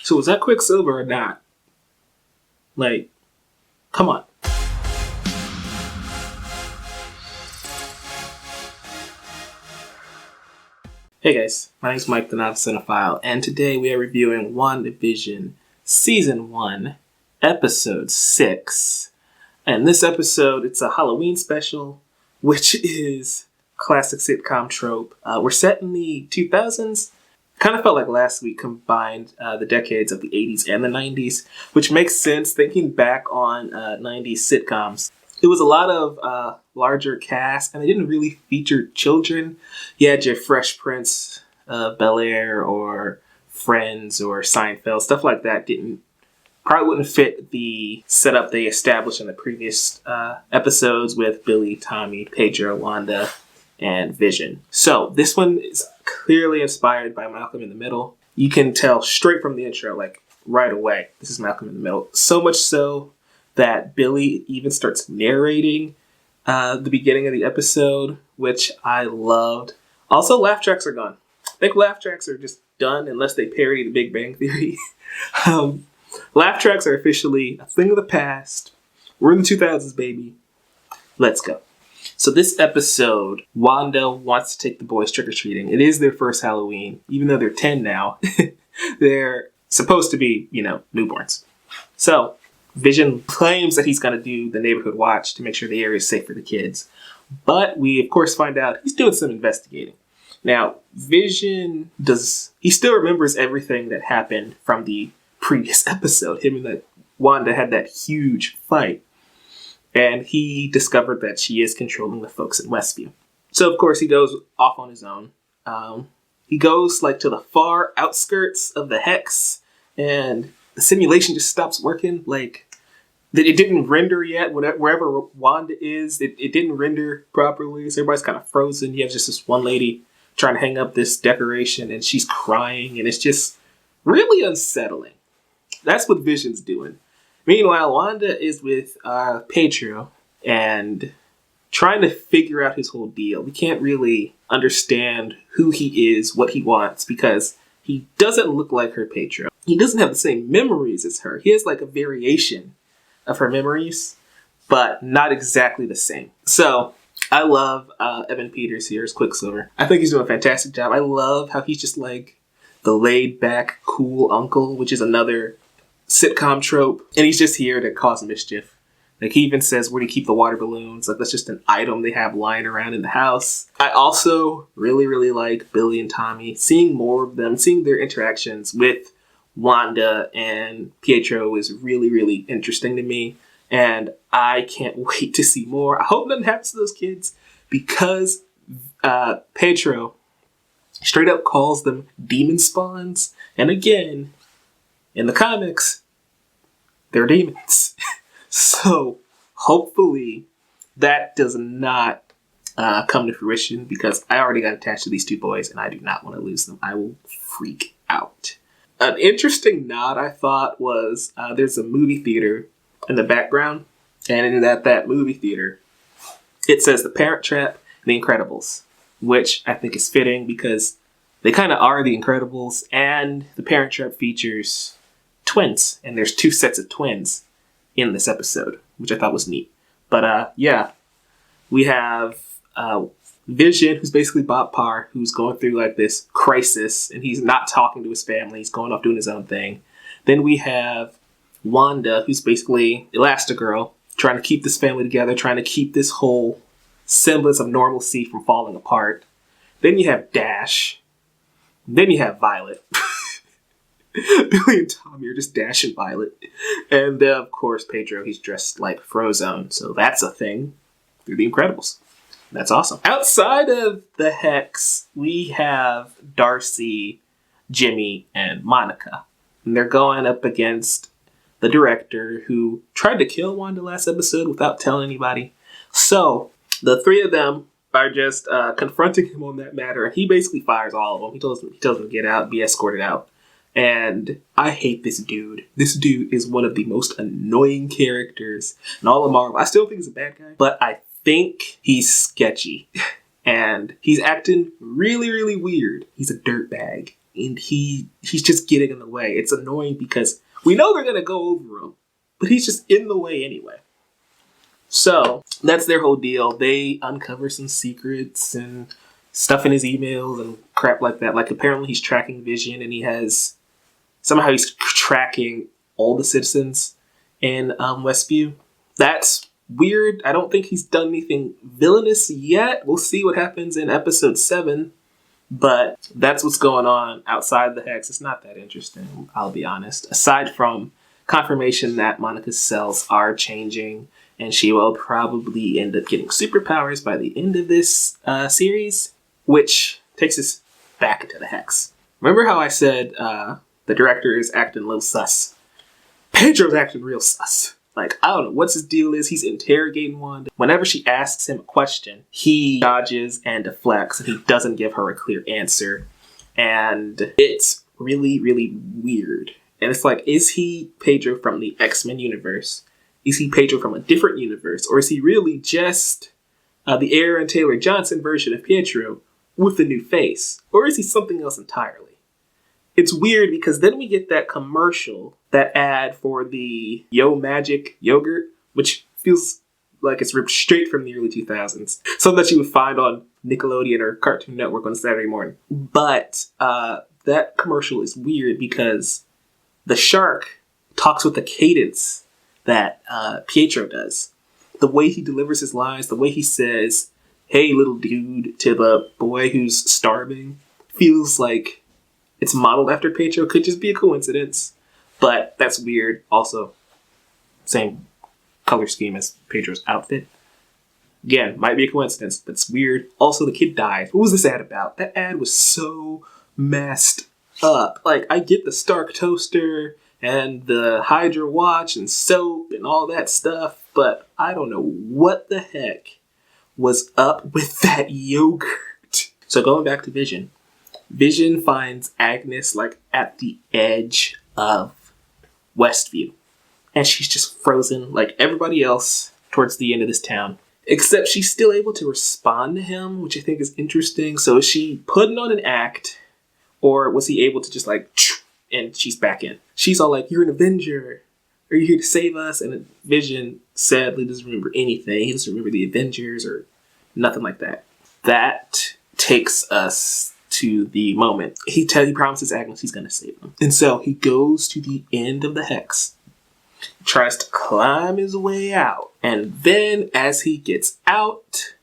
So was that Quicksilver or not? Like, come on. Hey guys, my name's Mike the Non-Cinephile, and today we are reviewing WandaVision Season 1, Episode 6. And this episode, it's a Halloween special, which is classic sitcom trope. We're set in the 2000s. Kind of felt like last week combined the decades of the 80s and the 90s, which makes sense thinking back on 90s sitcoms. It was a lot of larger cast, and they didn't really feature children. You had your Fresh Prince of Bel-Air or Friends or Seinfeld. Stuff like that probably wouldn't fit the setup they established in the previous episodes with Billy, Tommy, Pedro, Wanda, and Vision. So this one is clearly inspired by Malcolm in the Middle. You can tell straight from the intro, like right away, this is Malcolm in the Middle. So much so that Billy even starts narrating the beginning of the episode, which I loved. Also, laugh tracks are gone. I think laugh tracks are just done unless they parody The Big Bang Theory. Laugh tracks are officially a thing of the past. We're in the 2000s, baby. Let's go. So this episode, Wanda wants to take the boys trick-or-treating. It is their first Halloween. Even though they're 10 now, they're supposed to be, newborns. So Vision claims that he's going to do the neighborhood watch to make sure the area is safe for the kids. But we, of course, find out he's doing some investigating. Now, Vision he still remembers everything that happened from the previous episode. Him and Wanda had that huge fight. And he discovered that she is controlling the folks in Westview. So, of course, he goes off on his own. He goes, to the far outskirts of the Hex, and the simulation just stops working. It didn't render yet. Wherever Wanda is, it didn't render properly. So everybody's kind of frozen. You have just this one lady trying to hang up this decoration, and she's crying, and it's just really unsettling. That's what Vision's doing. Meanwhile, Wanda is with Pedro and trying to figure out his whole deal. We can't really understand who he is, what he wants, because he doesn't look like her Pedro. He doesn't have the same memories as her. He has a variation of her memories, but not exactly the same. So I love Evan Peters here as Quicksilver. I think he's doing a fantastic job. I love how he's just the laid back, cool uncle, which is another sitcom trope. And he's just here to cause mischief. He even says, where do you keep the water balloons? That's just an item they have lying around in the house. I also really, really like Billy and Tommy. Seeing more of them, seeing their interactions with Wanda and Pietro is really, really interesting to me. And I can't wait to see more. I hope nothing happens to those kids, because Pietro straight up calls them demon spawns. And again, in the comics, they're demons. So hopefully that does not come to fruition, because I already got attached to these two boys and I do not want to lose them. I will freak out. An interesting nod, I thought, was there's a movie theater in the background. And in that movie theater, it says The Parent Trap and The Incredibles, which I think is fitting because they kind of are The Incredibles, and The Parent Trap features twins. And there's two sets of twins in this episode, which I thought was neat. But we have Vision, who's basically Bob Parr, who's going through this crisis, and he's not talking to his family. He's going off doing his own thing. Then we have Wanda, who's basically Elastigirl, trying to keep this family together, trying to keep this whole semblance of normalcy from falling apart. Then you have Dash. Then you have Violet. Billy and Tommy are just Dash and Violet. And of course, Pedro, he's dressed like Frozone. So that's a thing through The Incredibles. That's awesome. Outside of the Hex, we have Darcy, Jimmy, and Monica. And they're going up against the director, who tried to kill Wanda last episode without telling anybody. So the three of them are just confronting him on that matter. And he basically fires all of them. He tells them to get out, be escorted out. And I hate this dude. This dude is one of the most annoying characters in all of Marvel. I still think he's a bad guy, but I think he's sketchy. And he's acting really, really weird. He's a dirtbag. and he's just getting in the way. It's annoying because we know they're gonna go over him, but he's just in the way anyway. So that's their whole deal. They uncover some secrets and stuff in his emails and crap like that. Like apparently he's tracking Vision, and he's tracking all the citizens in Westview. That's weird. I don't think he's done anything villainous yet. We'll see what happens in episode 7. But that's what's going on outside the Hex. It's not that interesting, I'll be honest. Aside from confirmation that Monica's cells are changing, and she will probably end up getting superpowers by the end of this series, which takes us back into the Hex. Remember how I said the director is acting a little sus? Pedro's acting real sus. Like, I don't know what's his deal is. He's interrogating Wanda. Whenever she asks him a question, he dodges and deflects, and he doesn't give her a clear answer. And it's really, really weird. And it's like, is he Pedro from the X-Men universe? Is he Pedro from a different universe? Or is he really just the Aaron Taylor Johnson version of Pietro with a new face? Or is he something else entirely? It's weird because then we get that commercial, that ad for the Yo Magic yogurt, which feels like it's ripped straight from the early 2000s. Something that you would find on Nickelodeon or Cartoon Network on Saturday morning. But that commercial is weird because the shark talks with the cadence that Pietro does. The way he delivers his lines, the way he says, "Hey, little dude," to the boy who's starving, feels like it's modeled after Pietro. Could just be a coincidence, but that's weird. Also, same color scheme as Pedro's outfit. Again, might be a coincidence. That's weird. Also, the kid dies. What was this ad about? That ad was so messed up. Like, I get the Stark toaster and the Hydra watch and soap and all that stuff, but I don't know what the heck was up with that yogurt. So going back to Vision. Vision finds Agnes like at the edge of Westview. And she's just frozen like everybody else towards the end of this town. Except she's still able to respond to him, which I think is interesting. So is she putting on an act, or was he able to just like, and she's back in? She's all like, "You're an Avenger. Are you here to save us?" And Vision sadly doesn't remember anything. He doesn't remember the Avengers or nothing like that. That takes us to the moment. He promises Agnes he's going to save them. And so he goes to the end of the Hex, tries to climb his way out. And then as he gets out,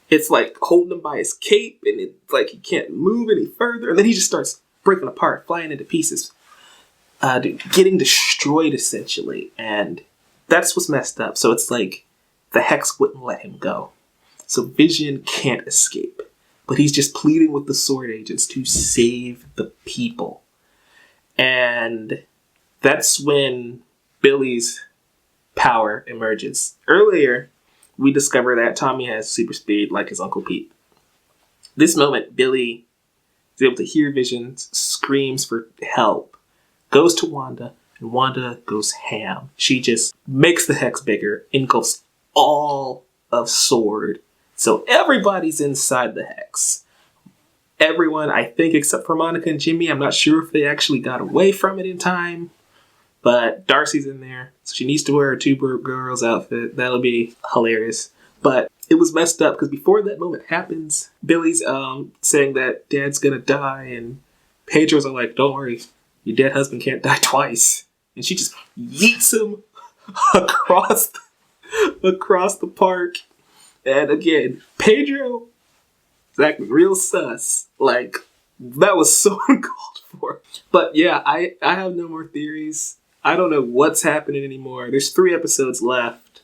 it's like holding him by his cape, and it's like he can't move any further. And then he just starts breaking apart, flying into pieces, getting destroyed essentially. And that's what's messed up. So it's like the Hex wouldn't let him go. So Vision can't escape. But he's just pleading with the Sword Agents to save the people. And that's when Billy's power emerges. Earlier, we discover that Tommy has super speed like his Uncle Pete. This moment, Billy is able to hear Vision's screams for help, goes to Wanda, and Wanda goes ham. She just makes the Hex bigger, engulfs all of Sword. So everybody's inside the Hex. Everyone, I think, except for Monica and Jimmy. I'm not sure if they actually got away from it in time. But Darcy's in there. So she needs to wear a Two Girls outfit. That'll be hilarious. But it was messed up because before that moment happens, Billy's saying that Dad's gonna die. And Pedro's are like, "Don't worry. Your dead husband can't die twice." And she just yeets him across the park. And again, Pedro is acting real sus. Like, that was so uncalled for. But yeah, I have no more theories. I don't know what's happening anymore. There's 3 episodes left.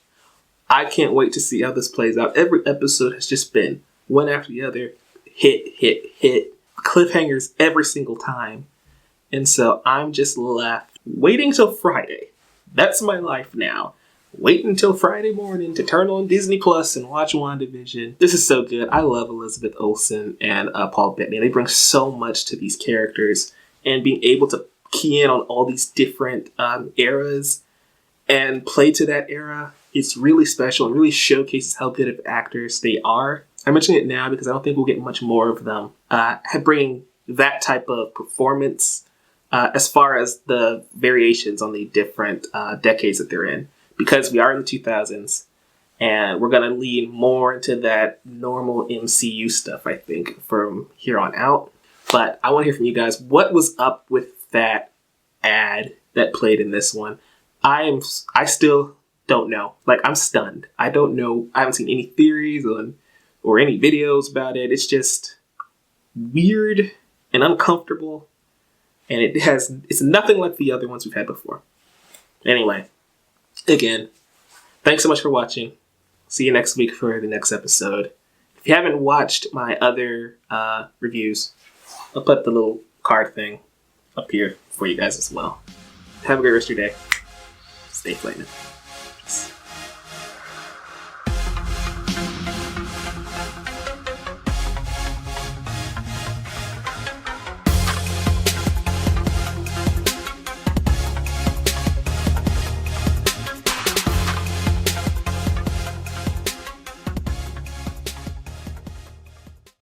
I can't wait to see how this plays out. Every episode has just been one after the other. Hit. Cliffhangers every single time. And so I'm just left waiting till Friday. That's my life now. Wait until Friday morning to turn on Disney Plus and watch WandaVision. This is so good. I love Elizabeth Olsen and Paul Bettany. They bring so much to these characters, and being able to key in on all these different eras and play to that era, it's really special and really showcases how good of actors they are. I mention it now because I don't think we'll get much more of them. Bringing that type of performance as far as the variations on the different decades that they're in, because we are in the 2000s and we're going to lean more into that normal MCU stuff, I think, from here on out. But I want to hear from you guys. What was up with that ad that played in this one? I still don't know. Like, I'm stunned. I don't know. I haven't seen any theories or any videos about it. It's just weird and uncomfortable, and it's nothing like the other ones we've had before. Anyway, again, thanks so much for watching. See you next week for the next episode. If you haven't watched my other reviews, I'll put the little card thing up here for you guys as well. Have a great rest of your day. Stay flaming.